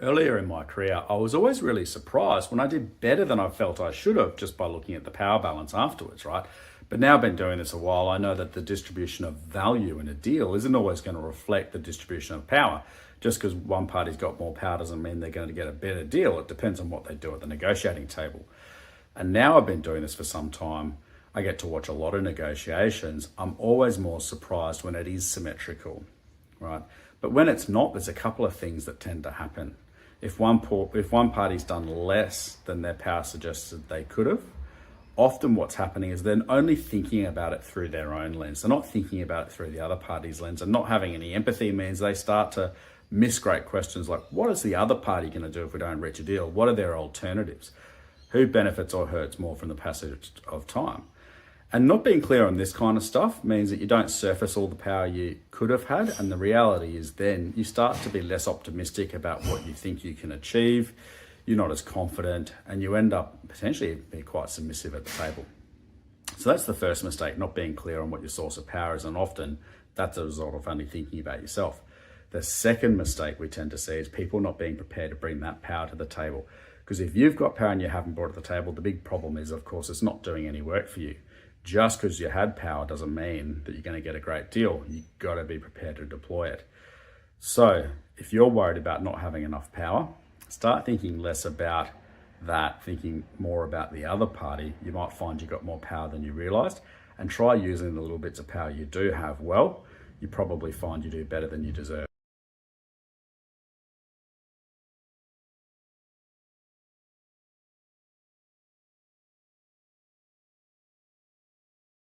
Earlier in my career, I was always really surprised when I did better than I felt I should have just by looking at the power balance afterwards, right? But now I've been doing this a while, I know that the distribution of value in a deal isn't always going to reflect the distribution of power. Just because one party's got more power doesn't mean they're going to get a better deal. It depends on what they do at the negotiating table. And now I've been doing this for some time. I get to watch a lot of negotiations. I'm always more surprised when it is symmetrical, right? But when it's not, there's a couple of things that tend to happen. If one party's done less than their power suggested they could have, often what's happening is they're only thinking about it through their own lens. They're not thinking about it through the other party's lens, and not having any empathy means they start to miss great questions like, what is the other party going to do if we don't reach a deal? What are their alternatives? Who benefits or hurts more from the passage of time? And not being clear on this kind of stuff means that you don't surface all the power you could have had. And the reality is then you start to be less optimistic about what you think you can achieve. You're not as confident, and you end up potentially being quite submissive at the table. So that's the first mistake, not being clear on what your source of power is. And often that's a result of only thinking about yourself. The second mistake we tend to see is people not being prepared to bring that power to the table. Because if you've got power and you haven't brought it to the table, the big problem is, of course, it's not doing any work for you. Just because you had power doesn't mean that you're going to get a great deal. You've got to be prepared to deploy it. So if you're worried about not having enough power, start thinking less about that, thinking more about the other party. You might find you've got more power than you realized, and try using the little bits of power you do have well. You probably find you do better than you deserve.